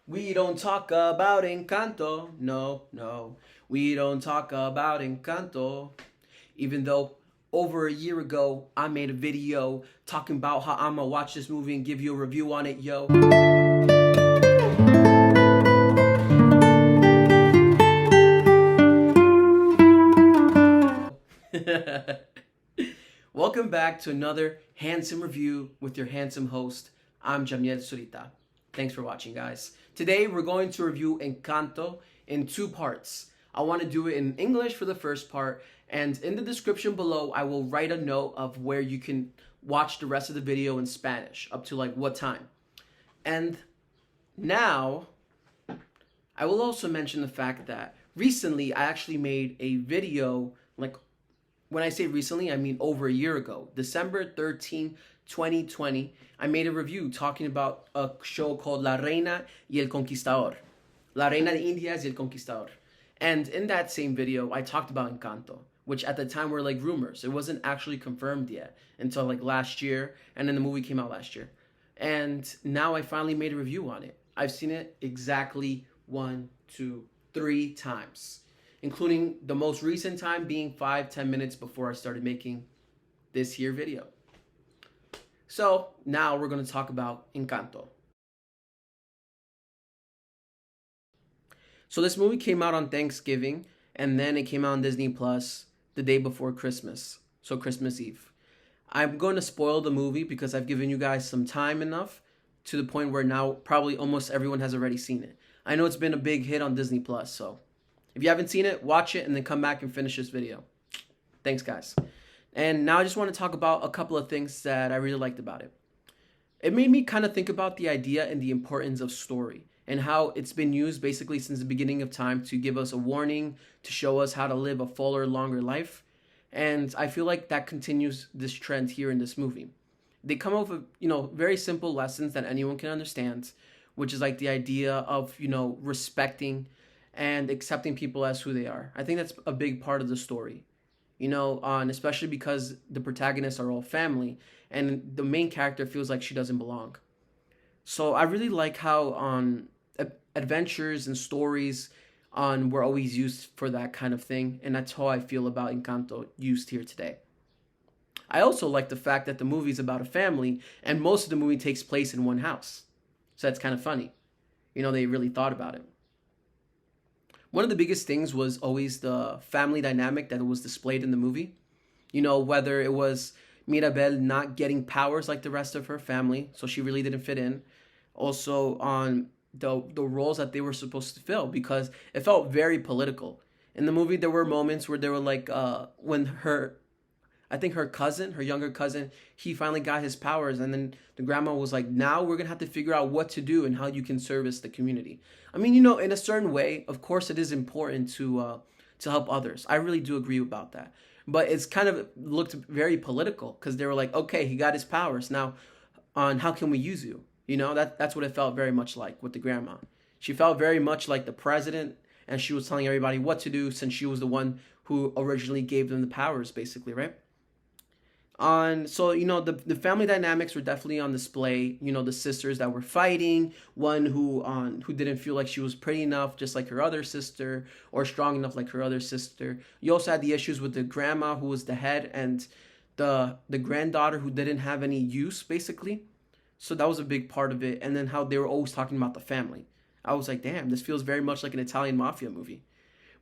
We don't talk about Encanto. No, no. We don't talk about Encanto. Even though over a year ago I made a video talking about how I'm gonna watch this movie and give you a review on it, yo. Welcome back to another handsome review with your handsome host. I'm Jamiel Surita. Thanks for watching, guys. Today we're going to review Encanto in two parts. I want to do it in English for the first part, and in the description below I will write a note of where you can watch the rest of the video in Spanish, up to like what time. And now I will also mention the fact that recently I actually made a video, like when I say recently, I mean over a year ago, December 13, 2020, I made a review talking about a show called La Reina y el Conquistador. La Reina de Indias y el Conquistador. And in that same video, I talked about Encanto, which at the time were like rumors. It wasn't actually confirmed yet until like last year, and then the movie came out last year. And now I finally made a review on it. I've seen it exactly 1, 2, 3 times, including the most recent time being 5-10 minutes before I started making this here video. So now we're going to talk about Encanto. So this movie came out on Thanksgiving, and then it came out on Disney Plus the day before Christmas, so Christmas Eve. I'm going to spoil the movie because I've given you guys some time enough to the point where now probably almost everyone has already seen it. I know it's been a big hit on Disney Plus, so if you haven't seen it, watch it and then come back and finish this video. Thanks, guys. And now I just want to talk about a couple of things that I really liked about it. It made me kind of think about the idea and the importance of story and how it's been used basically since the beginning of time to give us a warning, to show us how to live a fuller, longer life. And I feel like that continues this trend here in this movie. They come up with, very simple lessons that anyone can understand, which is like the idea of, respecting and accepting people as who they are. I think that's a big part of the story, and especially because the protagonists are all family and the main character feels like she doesn't belong. So I really like how adventures and stories were always used for that kind of thing, and that's how I feel about Encanto used here today. I also like the fact that the movie is about a family and most of the movie takes place in one house. So that's kind of funny. They really thought about it. One of the biggest things was always the family dynamic that was displayed in the movie. Whether it was Mirabel not getting powers like the rest of her family, so she really didn't fit in. Also on the roles that they were supposed to fill, because it felt very political. In the movie, there were moments where they were like, when I think her younger cousin, he finally got his powers, and then the grandma was like, now we're gonna have to figure out what to do and how you can service the community. I mean, in a certain way, of course it is important to help others. I really do agree about that. But it's kind of looked very political because they were like, okay, he got his powers. Now on how can we use you? That's what it felt very much like with the grandma. She felt very much like the president, and she was telling everybody what to do since she was the one who originally gave them the powers, basically, right? The family dynamics were definitely on display. The sisters that were fighting, one who didn't feel like she was pretty enough, just like her other sister, or strong enough like her other sister. You also had the issues with the grandma who was the head, and the granddaughter who didn't have any use, basically. So that was a big part of it. And then how they were always talking about the family. I was like, damn, this feels very much like an Italian mafia movie.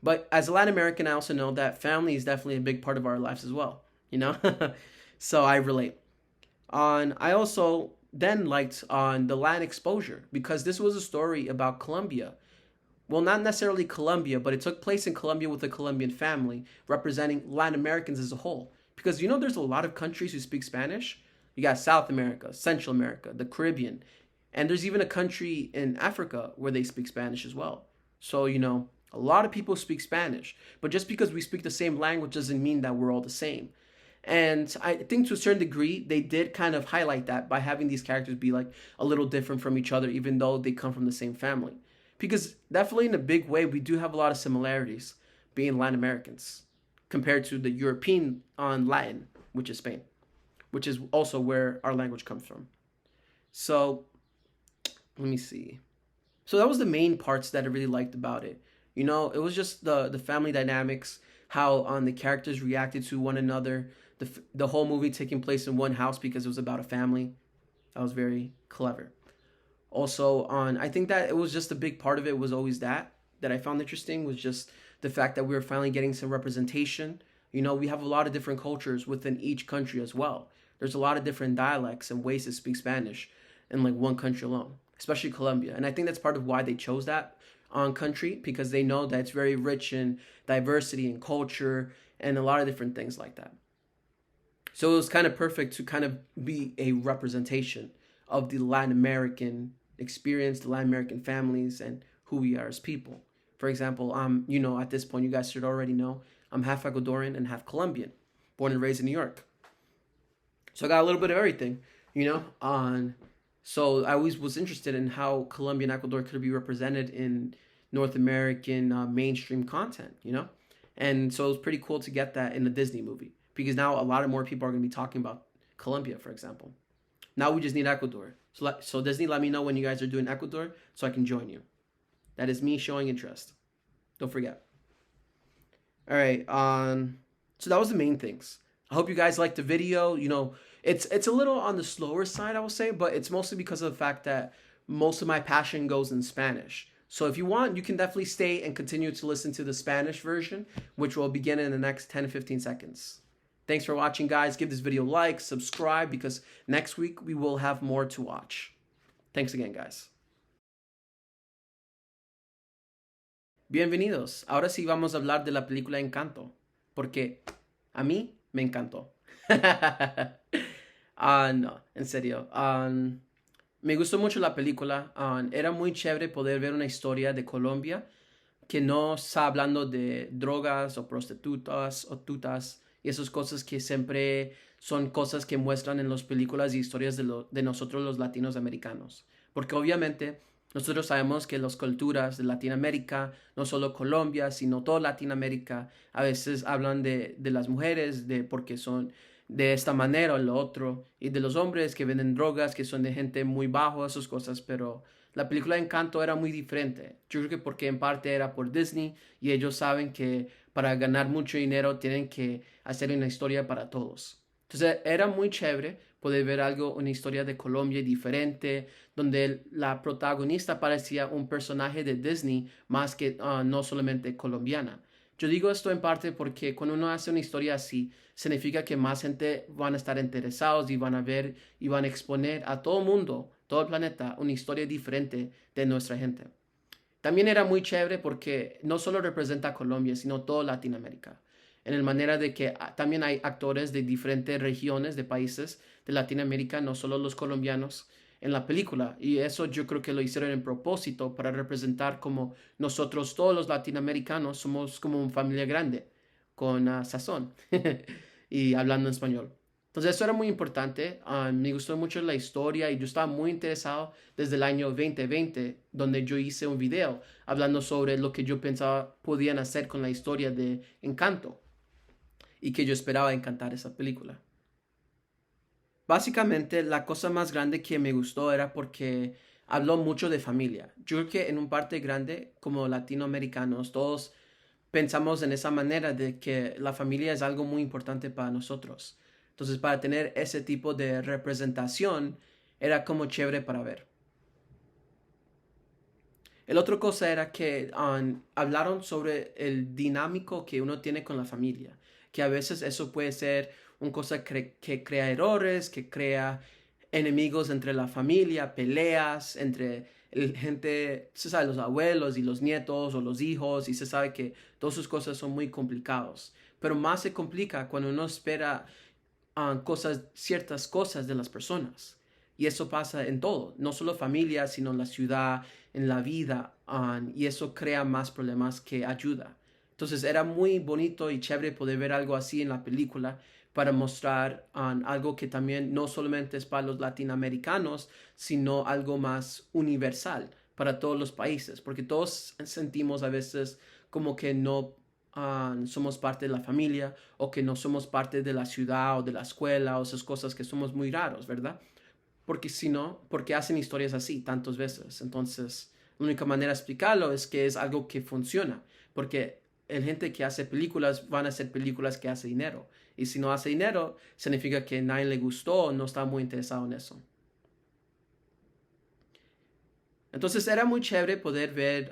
But as a Latin American, I also know that family is definitely a big part of our lives as well. So I relate. I also then liked on the Latin exposure because this was a story about Colombia. Well, not necessarily Colombia, but it took place in Colombia with a Colombian family representing Latin Americans as a whole. Because there's a lot of countries who speak Spanish. You got South America, Central America, the Caribbean, and there's even a country in Africa where they speak Spanish as well. So, a lot of people speak Spanish, but just because we speak the same language doesn't mean that we're all the same. And I think to a certain degree, they did kind of highlight that by having these characters be like a little different from each other, even though they come from the same family. Because definitely in a big way, we do have a lot of similarities being Latin Americans compared to the European on Latin, which is Spain, which is also where our language comes from. So let me see. So that was the main parts that I really liked about it. You know, it was just the family dynamics, how the characters reacted to one another, the whole movie taking place in one house because it was about a family. That was very clever. Also, on I think that it was just a big part of it was always that I found interesting was just the fact that we were finally getting some representation. You know, we have a lot of different cultures within each country as well. There's a lot of different dialects and ways to speak Spanish in like one country alone, especially Colombia. And I think that's part of why they chose that on country because they know that it's very rich in diversity and culture and a lot of different things like that. So it was kind of perfect to kind of be a representation of the Latin American experience, the Latin American families, and who we are as people. For example, you know, at this point, you guys should already know I'm half Ecuadorian and half Colombian, born and raised in New York. So I got a little bit of everything, you know. On so I always was interested in how Colombia and Ecuador could be represented in North American mainstream content, you know. And so it was pretty cool to get that in a Disney movie because now a lot of more people are going to be talking about Colombia, for example. Now we just need Ecuador. So Disney, let me know when you guys are doing Ecuador so I can join you. That is me showing interest. Don't forget. All right. So that was the main things. I hope you guys liked the video. You know, it's a little on the slower side, I will say, but it's mostly because of the fact that most of my passion goes in Spanish. So if you want, you can definitely stay and continue to listen to the Spanish version, which will begin in the next 10 to 15 seconds. Thanks for watching, guys. Give this video a like, subscribe, because next week we will have more to watch. Thanks again, guys. Bienvenidos. Ahora sí vamos a hablar de la película Encanto, porque a mí me encantó. No, en serio. Me gustó mucho la película. Era muy chévere poder ver una historia de Colombia que no está hablando de drogas o prostitutas o tutas y esas cosas que siempre son cosas que muestran en las películas y historias de nosotros los latinos americanos. Porque obviamente nosotros sabemos que las culturas de Latinoamérica, no solo Colombia, sino toda Latinoamérica, a veces hablan de las mujeres, de porque son de esta manera o lo otro, y de los hombres que venden drogas, que son de gente muy bajo, esas cosas, pero la película Encanto era muy diferente. Yo creo que porque en parte era por Disney y ellos saben que para ganar mucho dinero tienen que hacer una historia para todos. Entonces era muy chévere poder ver algo, una historia de Colombia diferente, donde la protagonista parecía un personaje de Disney más que no solamente colombiana. Yo digo esto en parte porque cuando uno hace una historia así, significa que más gente van a estar interesados y van a ver y van a exponer a todo el mundo, todo el planeta, una historia diferente de nuestra gente. También era muy chévere porque no solo representa a Colombia, sino toda Latinoamérica. En la manera de que también hay actores de diferentes regiones, de países de Latinoamérica, no solo los colombianos, en la película. Y eso yo creo que lo hicieron en propósito para representar como nosotros todos los latinoamericanos somos como una familia grande, con sazón y hablando en español. Entonces eso era muy importante. Me gustó mucho la historia y yo estaba muy interesado desde el año 2020, donde yo hice un video hablando sobre lo que yo pensaba podían hacer con la historia de Encanto y que yo esperaba encantar esa película. Básicamente, la cosa más grande que me gustó era porque habló mucho de familia. Yo creo que en un parte grande, como latinoamericanos, todos pensamos en esa manera de que la familia es algo muy importante para nosotros. Entonces, para tener ese tipo de representación, era como chévere para ver. El otro cosa era que hablaron sobre el dinámico que uno tiene con la familia, que a veces eso puede ser una cosa que crea errores, que crea enemigos entre la familia, peleas entre gente, se sabe, los abuelos y los nietos o los hijos, y se sabe que todas sus cosas son muy complicados. Pero más se complica cuando uno espera ciertas cosas de las personas. Y eso pasa en todo, no solo familia, sino en la ciudad, en la vida, y eso crea más problemas que ayuda. Entonces era muy bonito y chévere poder ver algo así en la película para mostrar algo que también no solamente es para los latinoamericanos, sino algo más universal para todos los países, porque todos sentimos a veces como que no somos parte de la familia o que no somos parte de la ciudad o de la escuela o esas cosas que somos muy raros, ¿verdad? Porque si no, porque hacen historias así tantas veces. Entonces, La única manera de explicarlo es que es algo que funciona, porque el gente que hace películas van a hacer películas que hace dinero. Y si no hace dinero, significa que a nadie le gustó o no está muy interesado en eso. Entonces era muy chévere poder ver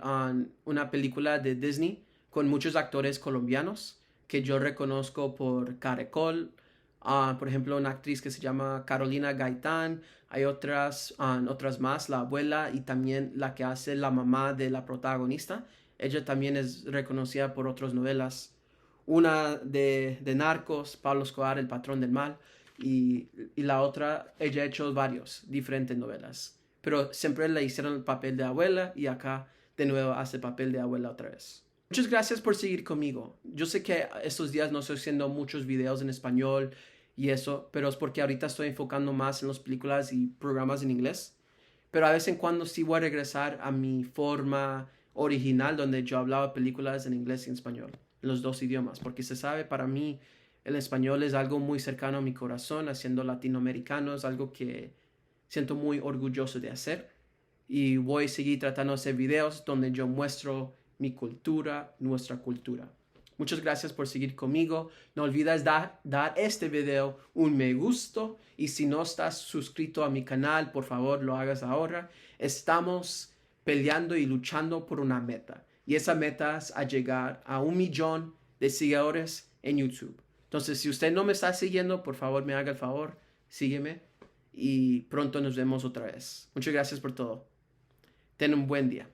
una película de Disney con muchos actores colombianos que yo reconozco por Caracol. Por ejemplo, una actriz que se llama Carolina Gaitán. Hay otras más, la abuela y también la que hace la mamá de la protagonista. Ella también es reconocida por otras novelas. Una de Narcos, Pablo Escobar, El Patrón del Mal. Y la otra, ella ha hecho varios diferentes novelas. Pero siempre le hicieron el papel de abuela y acá de nuevo hace el papel de abuela otra vez. Muchas gracias por seguir conmigo. Yo sé que estos días no estoy haciendo muchos videos en español y eso, pero es porque ahorita estoy enfocando más en las películas y programas en inglés. Pero a vez en cuando sí voy a regresar a mi forma original donde yo hablaba películas en inglés y en español, en los dos idiomas, porque se sabe, para mí el español es algo muy cercano a mi corazón, haciendo latinoamericano, es algo que siento muy orgulloso de hacer y voy a seguir tratando de hacer videos donde yo muestro mi cultura, nuestra cultura. Muchas gracias por seguir conmigo. No olvides dar este video un me gusta y si no estás suscrito a mi canal, por favor lo hagas ahora. Estamos peleando y luchando por una meta y esa meta es a llegar a 1 millón de seguidores en YouTube. Entonces, si usted no me está siguiendo, por favor me haga el favor, sígueme y pronto nos vemos otra vez. Muchas gracias por todo. Ten un buen día.